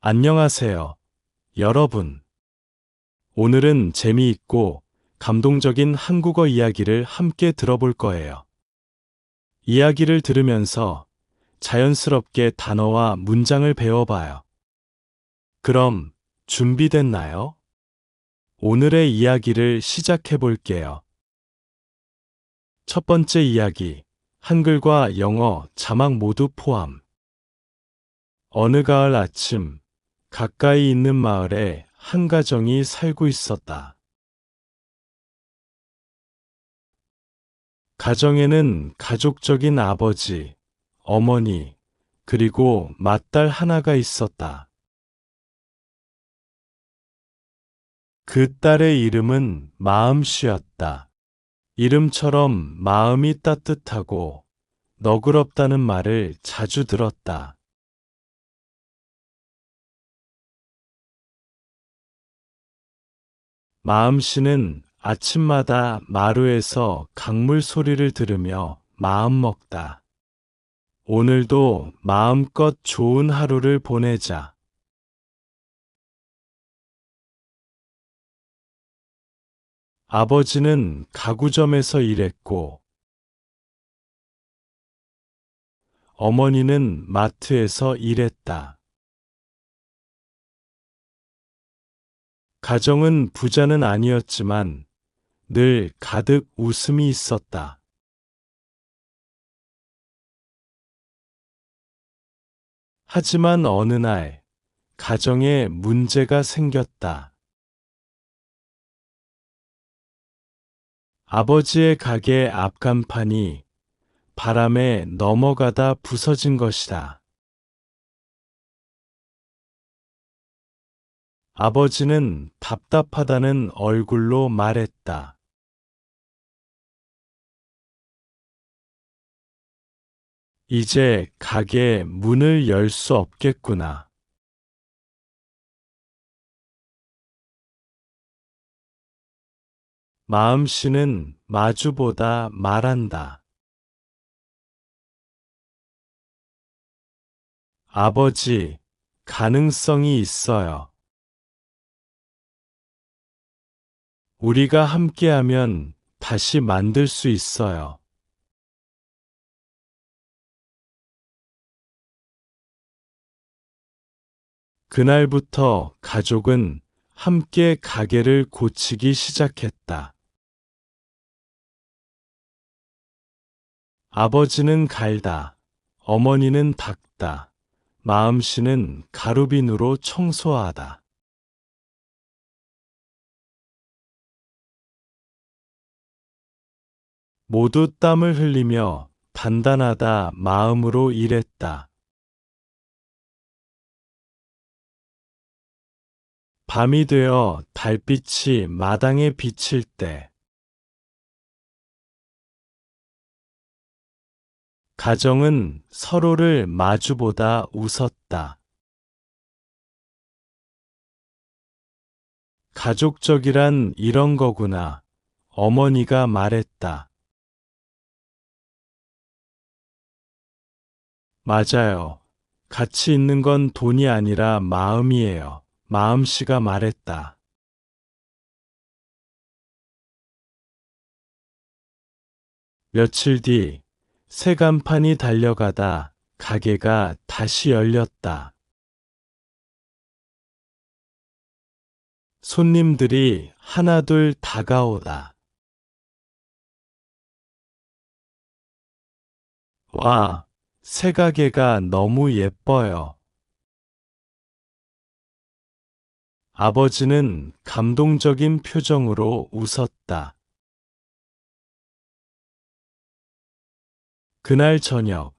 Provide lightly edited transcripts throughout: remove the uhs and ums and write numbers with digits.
안녕하세요, 여러분. 오늘은 재미있고 감동적인 한국어 이야기를 함께 들어볼 거예요. 이야기를 들으면서 자연스럽게 단어와 문장을 배워봐요. 그럼 준비됐나요? 오늘의 이야기를 시작해 볼게요. 첫 번째 이야기, 한글과 영어 자막 모두 포함. 어느 가을 아침, 가까이 있는 마을에 한 가정이 살고 있었다. 가정에는 가족적인 아버지, 어머니, 그리고 맏딸 하나가 있었다. 그 딸의 이름은 마음씨였다. 이름처럼 마음이 따뜻하고 너그럽다는 말을 자주 들었다. 마음씨는 아침마다 마루에서 강물 소리를 들으며 마음 먹다. 오늘도 마음껏 좋은 하루를 보내자. 아버지는 가구점에서 일했고, 어머니는 마트에서 일했다. 가정은 부자는 아니었지만 늘 가득 웃음이 있었다. 하지만 어느 날 가정에 문제가 생겼다. 아버지의 가게 앞간판이 바람에 넘어가다 부서진 것이다. 아버지는 답답하다는 얼굴로 말했다. 이제 가게 문을 열 수 없겠구나. 마음씨는 마주보다 말한다. 아버지, 가능성이 있어요. 우리가 함께하면 다시 만들 수 있어요. 그날부터 가족은 함께 가게를 고치기 시작했다. 아버지는 갈다, 어머니는 닦다, 마음씨는 가루비누로 청소하다. 모두 땀을 흘리며 단단하다 마음으로 일했다. 밤이 되어 달빛이 마당에 비칠 때 가정은 서로를 마주보다 웃었다. 가족적이란 이런 거구나. 어머니가 말했다. 맞아요. 가치 있는 건 돈이 아니라 마음이에요. 마음씨가 말했다. 며칠 뒤, 새 간판이 달려가다 가게가 다시 열렸다. 손님들이 하나둘 다가오다. 와, 새 가게가 너무 예뻐요. 아버지는 감동적인 표정으로 웃었다. 그날 저녁,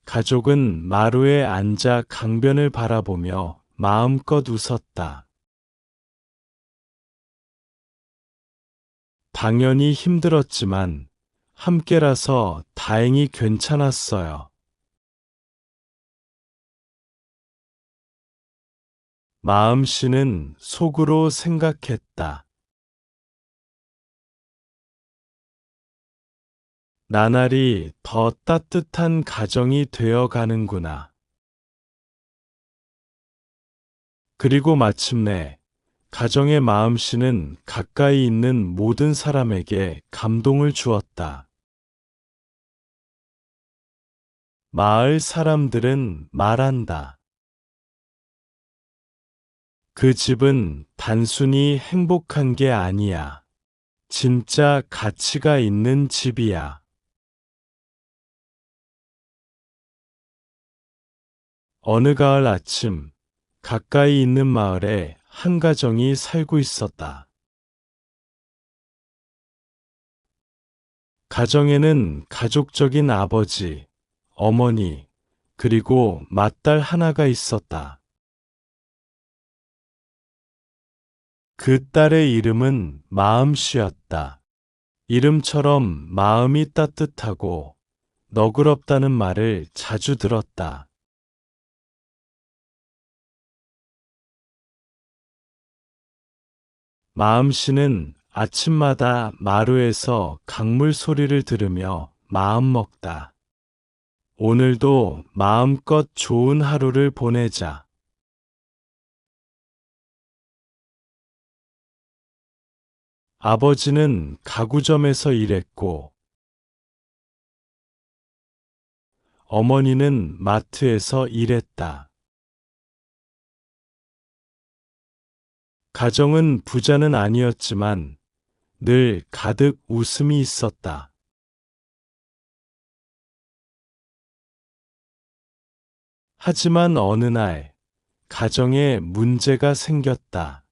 가족은 마루에 앉아 강변을 바라보며 마음껏 웃었다. 당연히 힘들었지만 함께라서 다행히 괜찮았어요. 마음씨는 속으로 생각했다. 나날이 더 따뜻한 가정이 되어 가는구나. 그리고 마침내 가정의 마음씨는 가까이 있는 모든 사람에게 감동을 주었다. 마을 사람들은 말한다. 그 집은 단순히 행복한 게 아니야. 진짜 가치가 있는 집이야. 어느 가을 아침, 가까이 있는 마을에 한 가정이 살고 있었다. 가정에는 가족적인 아버지, 어머니, 그리고 맏딸 하나가 있었다. 그 딸의 이름은 마음씨였다. 이름처럼 마음이 따뜻하고 너그럽다는 말을 자주 들었다. 마음씨는 아침마다 마루에서 강물 소리를 들으며 마음 먹다. 오늘도 마음껏 좋은 하루를 보내자. 아버지는 가구점에서 일했고, 어머니는 마트에서 일했다. 가정은 부자는 아니었지만 늘 가득 웃음이 있었다. 하지만 어느 날, 가정에 문제가 생겼다.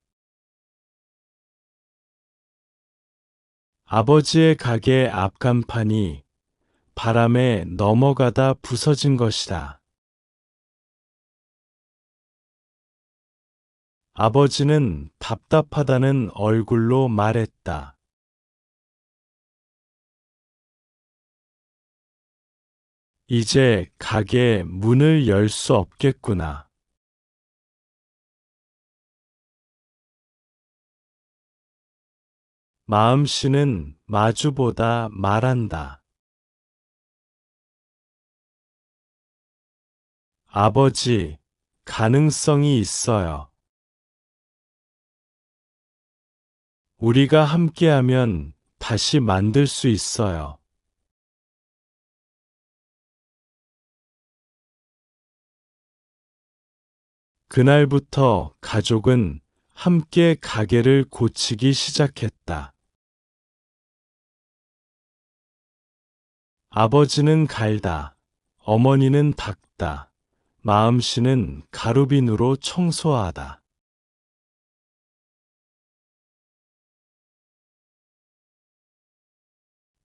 아버지의 가게 앞간판이 바람에 넘어가다 부서진 것이다. 아버지는 답답하다는 얼굴로 말했다. 이제 가게 문을 열 수 없겠구나. 마음씨는 마주보다 말한다. 아버지, 가능성이 있어요. 우리가 함께하면 다시 만들 수 있어요. 그날부터 가족은 함께 가게를 고치기 시작했다. 아버지는 갈다, 어머니는 닦다, 마음씨는 가루비누로 청소하다.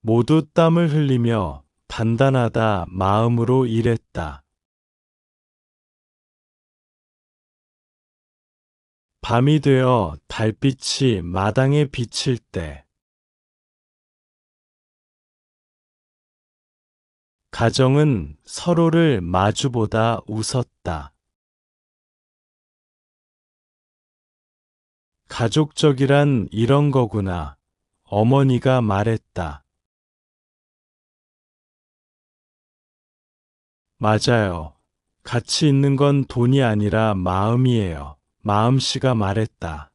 모두 땀을 흘리며 단단하다 마음으로 일했다. 밤이 되어 달빛이 마당에 비칠 때 가정은 서로를 마주보다 웃었다. 가족적이란 이런 거구나. 어머니가 말했다. 맞아요. 가치 있는 건 돈이 아니라 마음이에요. 마음씨가 말했다.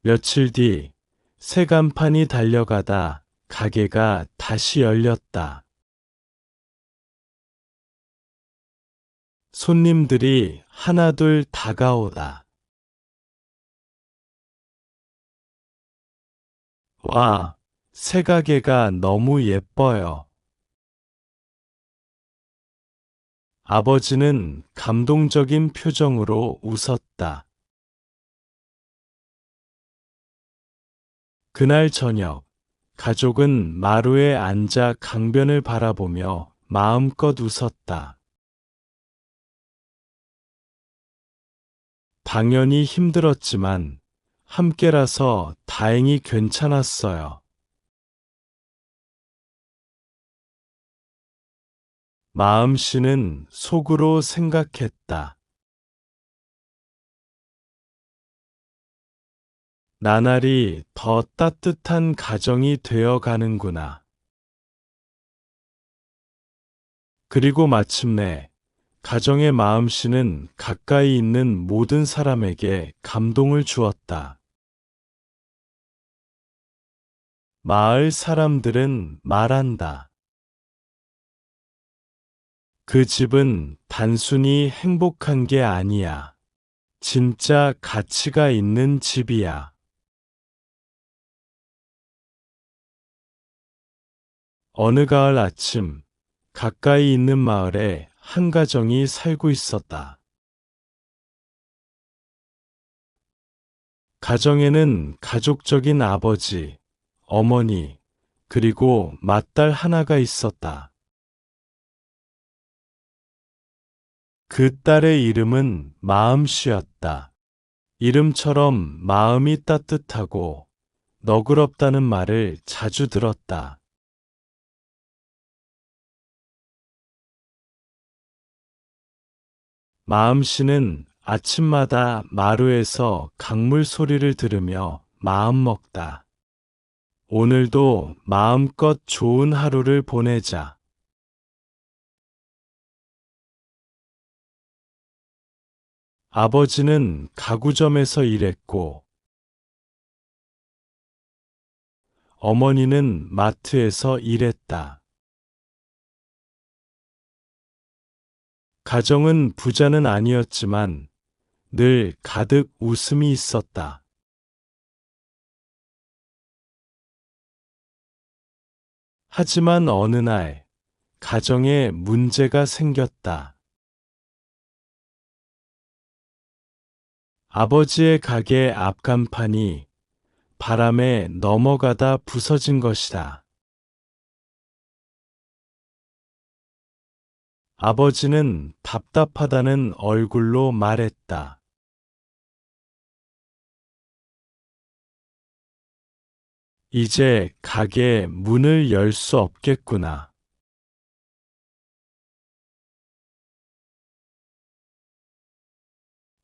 며칠 뒤, 새 간판이 달려가다 가게가 다시 열렸다. 손님들이 하나둘 다가오다. 와, 새 가게가 너무 예뻐요. 아버지는 감동적인 표정으로 웃었다. 그날 저녁, 가족은 마루에 앉아 강변을 바라보며 마음껏 웃었다. 당연히 힘들었지만 함께라서 다행히 괜찮았어요. 마음씨는 속으로 생각했다. 나날이 더 따뜻한 가정이 되어 가는구나. 그리고 마침내 가정의 마음씨는 가까이 있는 모든 사람에게 감동을 주었다. 마을 사람들은 말한다. 그 집은 단순히 행복한 게 아니야. 진짜 가치가 있는 집이야. 어느 가을 아침, 가까이 있는 마을에 한 가정이 살고 있었다. 가정에는 가족적인 아버지, 어머니, 그리고 맏딸 하나가 있었다. 그 딸의 이름은 마음씨였다. 이름처럼 마음이 따뜻하고 너그럽다는 말을 자주 들었다. 마음씨는 아침마다 마루에서 강물 소리를 들으며 마음 먹다. 오늘도 마음껏 좋은 하루를 보내자. 아버지는 가구점에서 일했고, 어머니는 마트에서 일했다. 가정은 부자는 아니었지만 늘 가득 웃음이 있었다. 하지만 어느 날, 가정에 문제가 생겼다. 아버지의 가게 앞간판이 바람에 넘어가다 부서진 것이다. 아버지는 답답하다는 얼굴로 말했다. 이제 가게 문을 열 수 없겠구나.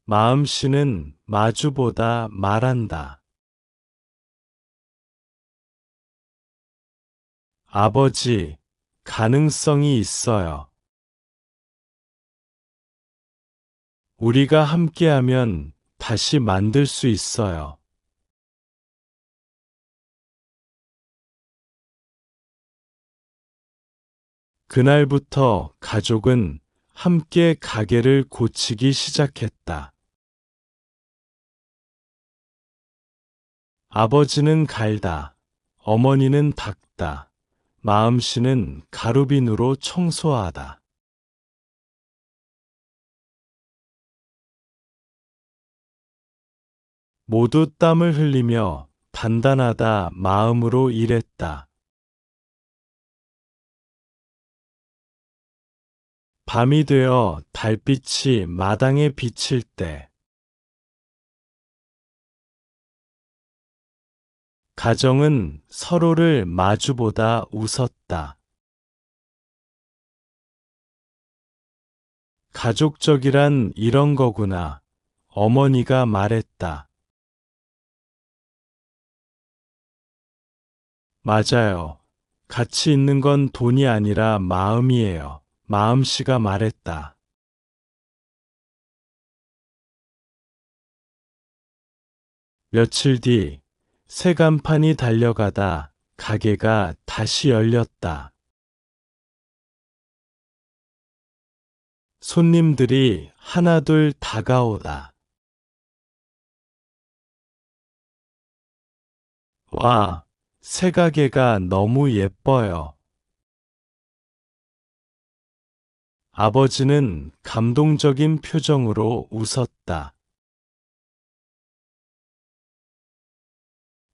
마음씨는 마주보다 말한다. 아버지, 가능성이 있어요. 우리가 함께하면 다시 만들 수 있어요. 그날부터 가족은 함께 가게를 고치기 시작했다. 아버지는 갈다, 어머니는 닦다, 마음씨는 가루비누로 청소하다. 모두 땀을 흘리며 단단하다 마음으로 일했다. 밤이 되어 달빛이 마당에 비칠 때 가정은 서로를 마주보다 웃었다. 가족적이란 이런 거구나. 어머니가 말했다. 맞아요. 가치 있는 건 돈이 아니라 마음이에요. 마음씨가 말했다. 며칠 뒤, 새 간판이 달려가다 가게가 다시 열렸다. 손님들이 하나둘 다가오다. 와, 새 가게가 너무 예뻐요. 아버지는 감동적인 표정으로 웃었다.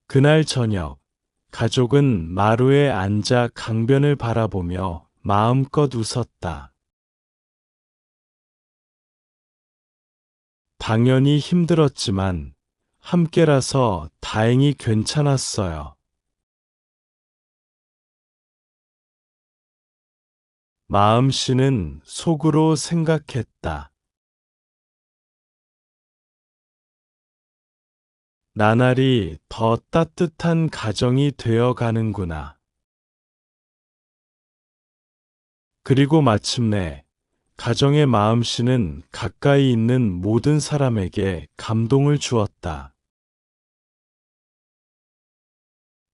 그날 저녁, 가족은 마루에 앉아 강변을 바라보며 마음껏 웃었다. 당연히 힘들었지만 함께라서 다행히 괜찮았어요. 마음씨는 속으로 생각했다. 나날이 더 따뜻한 가정이 되어 가는구나. 그리고 마침내 가정의 마음씨는 가까이 있는 모든 사람에게 감동을 주었다.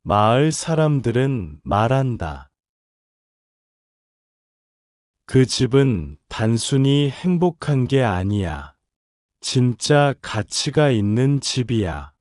마을 사람들은 말한다. 그 집은 단순히 행복한 게 아니야. 진짜 가치가 있는 집이야.